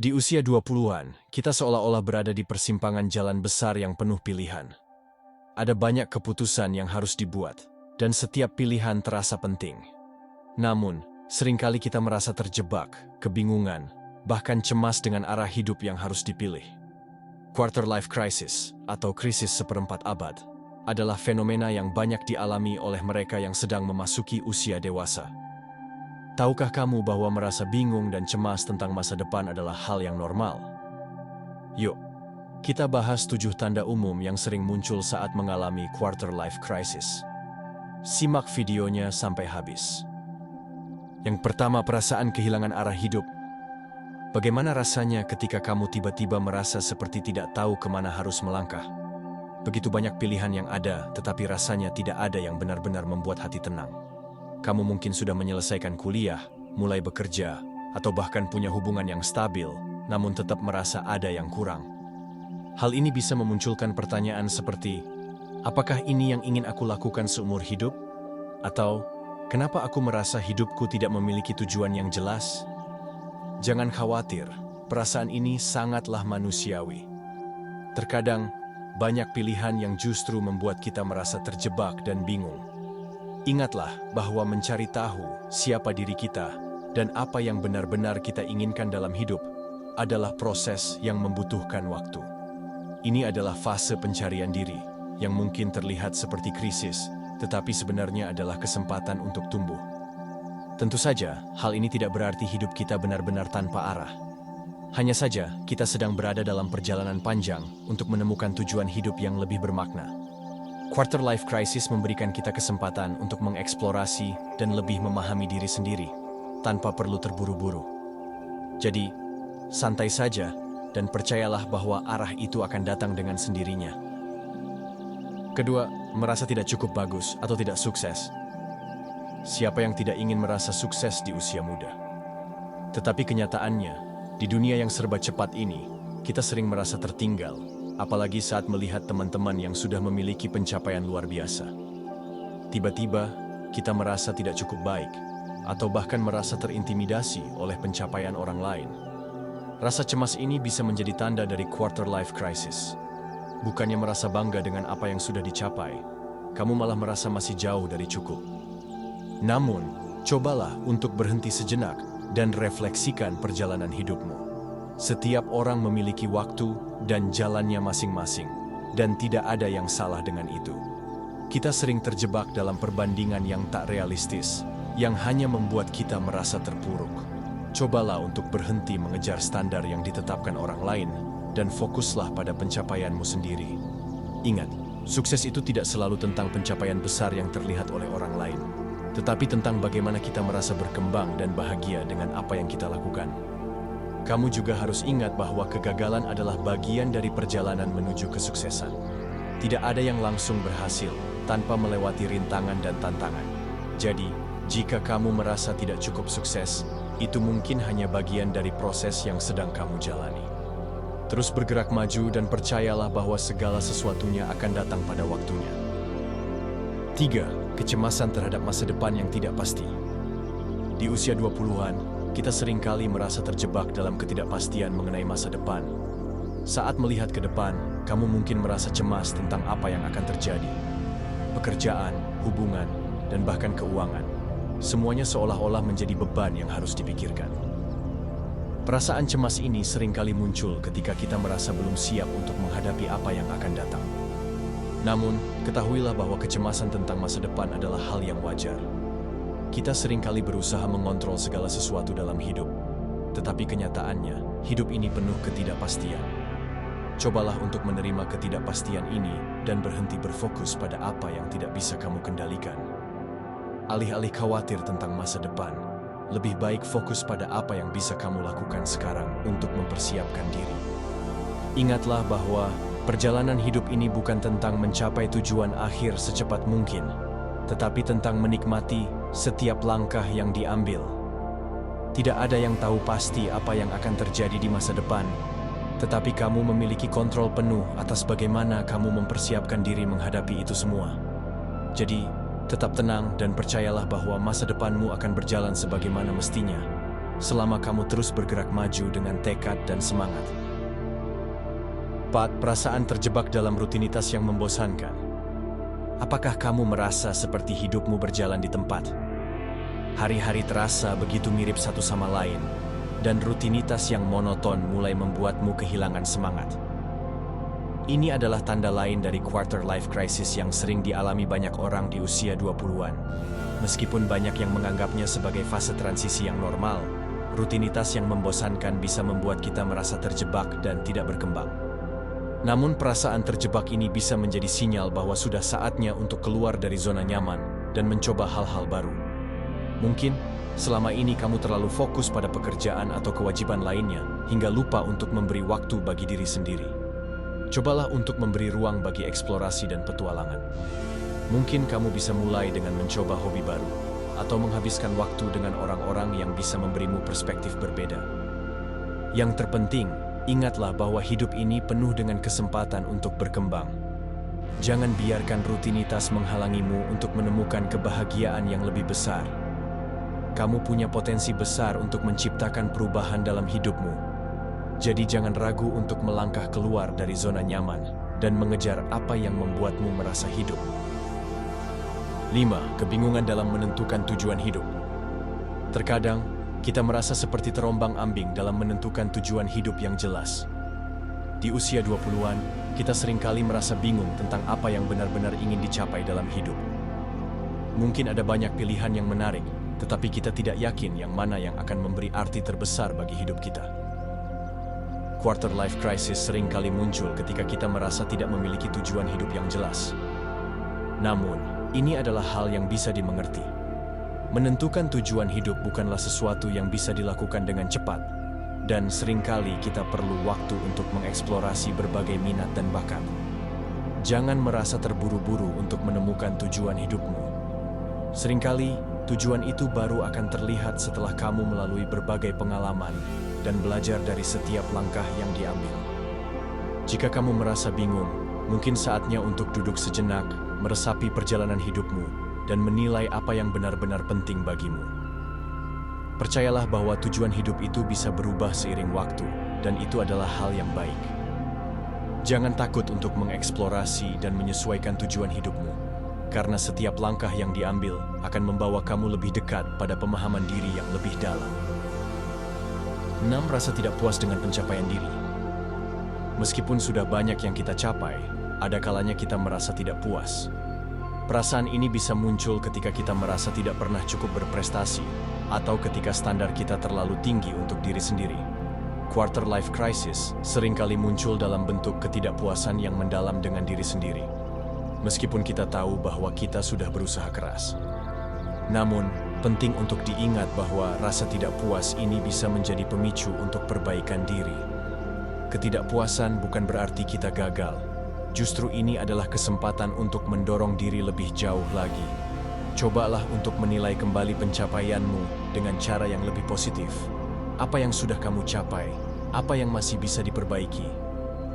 Di usia 20-an, kita seolah-olah berada di persimpangan jalan besar yang penuh pilihan. Ada banyak keputusan yang harus dibuat, dan setiap pilihan terasa penting. Namun, seringkali kita merasa terjebak, kebingungan, bahkan cemas dengan arah hidup yang harus dipilih. Quarter life crisis, atau krisis seperempat abad, adalah fenomena yang banyak dialami oleh mereka yang sedang memasuki usia dewasa. Tahukah kamu bahwa merasa bingung dan cemas tentang masa depan adalah hal yang normal? Yuk, kita bahas 7 tanda umum yang sering muncul saat mengalami quarter life crisis. Simak videonya sampai habis. Yang pertama, perasaan kehilangan arah hidup. Bagaimana rasanya ketika kamu tiba-tiba merasa seperti tidak tahu kemana harus melangkah? Begitu banyak pilihan yang ada, tetapi rasanya tidak ada yang benar-benar membuat hati tenang. Kamu mungkin sudah menyelesaikan kuliah, mulai bekerja, atau bahkan punya hubungan yang stabil, namun tetap merasa ada yang kurang. Hal ini bisa memunculkan pertanyaan seperti, apakah ini yang ingin aku lakukan seumur hidup? Atau, kenapa aku merasa hidupku tidak memiliki tujuan yang jelas? Jangan khawatir, perasaan ini sangatlah manusiawi. Terkadang, banyak pilihan yang justru membuat kita merasa terjebak dan bingung. Ingatlah bahwa mencari tahu siapa diri kita dan apa yang benar-benar kita inginkan dalam hidup adalah proses yang membutuhkan waktu. Ini adalah fase pencarian diri yang mungkin terlihat seperti krisis, tetapi sebenarnya adalah kesempatan untuk tumbuh. Tentu saja, hal ini tidak berarti hidup kita benar-benar tanpa arah. Hanya saja, kita sedang berada dalam perjalanan panjang untuk menemukan tujuan hidup yang lebih bermakna. Quarter life crisis memberikan kita kesempatan untuk mengeksplorasi dan lebih memahami diri sendiri, tanpa perlu terburu-buru. Jadi, santai saja dan percayalah bahwa arah itu akan datang dengan sendirinya. Kedua, merasa tidak cukup bagus atau tidak sukses. Siapa yang tidak ingin merasa sukses di usia muda? Tetapi kenyataannya, di dunia yang serba cepat ini, kita sering merasa tertinggal, apalagi saat melihat teman-teman yang sudah memiliki pencapaian luar biasa. Tiba-tiba, kita merasa tidak cukup baik, atau bahkan merasa terintimidasi oleh pencapaian orang lain. Rasa cemas ini bisa menjadi tanda dari quarter life crisis. Bukannya merasa bangga dengan apa yang sudah dicapai, kamu malah merasa masih jauh dari cukup. Namun, cobalah untuk berhenti sejenak dan refleksikan perjalanan hidupmu. Setiap orang memiliki waktu dan jalannya masing-masing, dan tidak ada yang salah dengan itu. Kita sering terjebak dalam perbandingan yang tak realistis, yang hanya membuat kita merasa terpuruk. Cobalah untuk berhenti mengejar standar yang ditetapkan orang lain, dan fokuslah pada pencapaianmu sendiri. Ingat, sukses itu tidak selalu tentang pencapaian besar yang terlihat oleh orang lain, tetapi tentang bagaimana kita merasa berkembang dan bahagia dengan apa yang kita lakukan. Kamu juga harus ingat bahwa kegagalan adalah bagian dari perjalanan menuju kesuksesan. Tidak ada yang langsung berhasil tanpa melewati rintangan dan tantangan. Jadi, jika kamu merasa tidak cukup sukses, itu mungkin hanya bagian dari proses yang sedang kamu jalani. Terus bergerak maju dan percayalah bahwa segala sesuatunya akan datang pada waktunya. 3. Kecemasan terhadap masa depan yang tidak pasti. Di usia 20-an, kita seringkali merasa terjebak dalam ketidakpastian mengenai masa depan. Saat melihat ke depan, kamu mungkin merasa cemas tentang apa yang akan terjadi. Pekerjaan, hubungan, dan bahkan keuangan. Semuanya seolah-olah menjadi beban yang harus dipikirkan. Perasaan cemas ini seringkali muncul ketika kita merasa belum siap untuk menghadapi apa yang akan datang. Namun, ketahuilah bahwa kecemasan tentang masa depan adalah hal yang wajar. Kita seringkali berusaha mengontrol segala sesuatu dalam hidup, tetapi kenyataannya, hidup ini penuh ketidakpastian. Cobalah untuk menerima ketidakpastian ini dan berhenti berfokus pada apa yang tidak bisa kamu kendalikan. Alih-alih khawatir tentang masa depan, lebih baik fokus pada apa yang bisa kamu lakukan sekarang untuk mempersiapkan diri. Ingatlah bahwa perjalanan hidup ini bukan tentang mencapai tujuan akhir secepat mungkin, tetapi tentang menikmati setiap langkah yang diambil. Tidak ada yang tahu pasti apa yang akan terjadi di masa depan, tetapi kamu memiliki kontrol penuh atas bagaimana kamu mempersiapkan diri menghadapi itu semua. Jadi, tetap tenang dan percayalah bahwa masa depanmu akan berjalan sebagaimana mestinya. selama kamu terus bergerak maju dengan tekad dan semangat. 4. Perasaan terjebak dalam rutinitas yang membosankan. Apakah kamu merasa seperti hidupmu berjalan di tempat? Hari-hari terasa begitu mirip satu sama lain, dan rutinitas yang monoton mulai membuatmu kehilangan semangat. Ini adalah tanda lain dari quarter life crisis yang sering dialami banyak orang di usia 20-an. Meskipun banyak yang menganggapnya sebagai fase transisi yang normal, rutinitas yang membosankan bisa membuat kita merasa terjebak dan tidak berkembang. Namun perasaan terjebak ini bisa menjadi sinyal bahwa sudah saatnya untuk keluar dari zona nyaman dan mencoba hal-hal baru. Mungkin selama ini kamu terlalu fokus pada pekerjaan atau kewajiban lainnya hingga lupa untuk memberi waktu bagi diri sendiri. Cobalah untuk memberi ruang bagi eksplorasi dan petualangan. Mungkin kamu bisa mulai dengan mencoba hobi baru, atau menghabiskan waktu dengan orang-orang yang bisa memberimu perspektif berbeda. Yang terpenting, ingatlah bahwa hidup ini penuh dengan kesempatan untuk berkembang. Jangan biarkan rutinitas menghalangimu untuk menemukan kebahagiaan yang lebih besar. Kamu punya potensi besar untuk menciptakan perubahan dalam hidupmu. Jadi jangan ragu untuk melangkah keluar dari zona nyaman dan mengejar apa yang membuatmu merasa hidup. 5. Kebingungan dalam menentukan tujuan hidup. Terkadang, kita merasa seperti terombang-ambing dalam menentukan tujuan hidup yang jelas. Di usia 20-an, kita seringkali merasa bingung tentang apa yang benar-benar ingin dicapai dalam hidup. Mungkin ada banyak pilihan yang menarik, tetapi kita tidak yakin yang mana yang akan memberi arti terbesar bagi hidup kita. Quarter life crisis seringkali muncul ketika kita merasa tidak memiliki tujuan hidup yang jelas. Namun, ini adalah hal yang bisa dimengerti. Menentukan tujuan hidup bukanlah sesuatu yang bisa dilakukan dengan cepat, dan seringkali kita perlu waktu untuk mengeksplorasi berbagai minat dan bakat. Jangan merasa terburu-buru untuk menemukan tujuan hidupmu. Seringkali, tujuan itu baru akan terlihat setelah kamu melalui berbagai pengalaman dan belajar dari setiap langkah yang diambil. Jika kamu merasa bingung, mungkin saatnya untuk duduk sejenak, meresapi perjalanan hidupmu, dan menilai apa yang benar-benar penting bagimu. Percayalah bahwa tujuan hidup itu bisa berubah seiring waktu, dan itu adalah hal yang baik. Jangan takut untuk mengeksplorasi dan menyesuaikan tujuan hidupmu, karena setiap langkah yang diambil akan membawa kamu lebih dekat pada pemahaman diri yang lebih dalam. 6. Rasa tidak puas dengan pencapaian diri. Meskipun sudah banyak yang kita capai, ada kalanya kita merasa tidak puas. Perasaan ini bisa muncul ketika kita merasa tidak pernah cukup berprestasi, atau ketika standar kita terlalu tinggi untuk diri sendiri. Quarter life crisis seringkali muncul dalam bentuk ketidakpuasan yang mendalam dengan diri sendiri. Meskipun kita tahu bahwa kita sudah berusaha keras. Namun, penting untuk diingat bahwa rasa tidak puas ini bisa menjadi pemicu untuk perbaikan diri. Ketidakpuasan bukan berarti kita gagal. Justru ini adalah kesempatan untuk mendorong diri lebih jauh lagi. Cobalah untuk menilai kembali pencapaianmu dengan cara yang lebih positif. Apa yang sudah kamu capai? Apa yang masih bisa diperbaiki?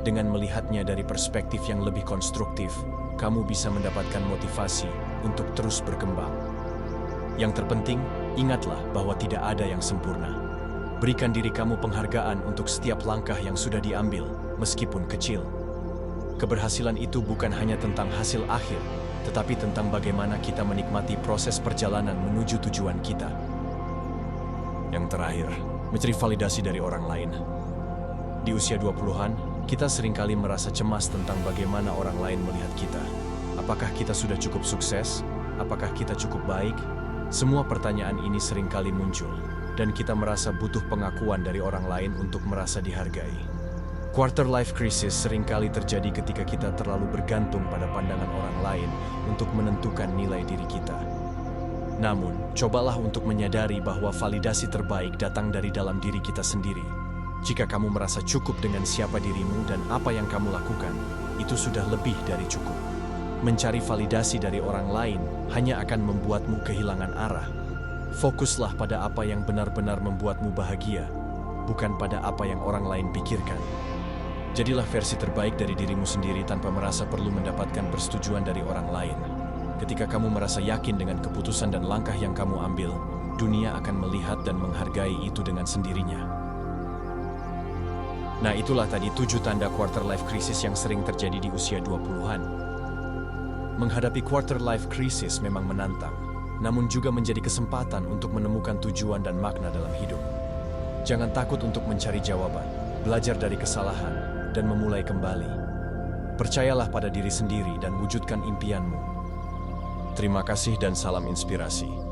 Dengan melihatnya dari perspektif yang lebih konstruktif, kamu bisa mendapatkan motivasi untuk terus berkembang. Yang terpenting, ingatlah bahwa tidak ada yang sempurna. Berikan diri kamu penghargaan untuk setiap langkah yang sudah diambil, meskipun kecil. Keberhasilan itu bukan hanya tentang hasil akhir, tetapi tentang bagaimana kita menikmati proses perjalanan menuju tujuan kita. Yang terakhir, mencari validasi dari orang lain. Di usia 20-an, kita seringkali merasa cemas tentang bagaimana orang lain melihat kita. Apakah kita sudah cukup sukses? Apakah kita cukup baik? Semua pertanyaan ini seringkali muncul, dan kita merasa butuh pengakuan dari orang lain untuk merasa dihargai. Quarter life crisis seringkali terjadi ketika kita terlalu bergantung pada pandangan orang lain untuk menentukan nilai diri kita. Namun, cobalah untuk menyadari bahwa validasi terbaik datang dari dalam diri kita sendiri. Jika kamu merasa cukup dengan siapa dirimu dan apa yang kamu lakukan, itu sudah lebih dari cukup. Mencari validasi dari orang lain hanya akan membuatmu kehilangan arah. Fokuslah pada apa yang benar-benar membuatmu bahagia, bukan pada apa yang orang lain pikirkan. Jadilah versi terbaik dari dirimu sendiri tanpa merasa perlu mendapatkan persetujuan dari orang lain. Ketika kamu merasa yakin dengan keputusan dan langkah yang kamu ambil, dunia akan melihat dan menghargai itu dengan sendirinya. Nah, itulah tadi 7 tanda quarter life crisis yang sering terjadi di usia 20-an. Menghadapi quarter life crisis memang menantang, namun juga menjadi kesempatan untuk menemukan tujuan dan makna dalam hidup. Jangan takut untuk mencari jawaban, belajar dari kesalahan, dan memulai kembali. Percayalah pada diri sendiri dan wujudkan impianmu. Terima kasih dan salam inspirasi.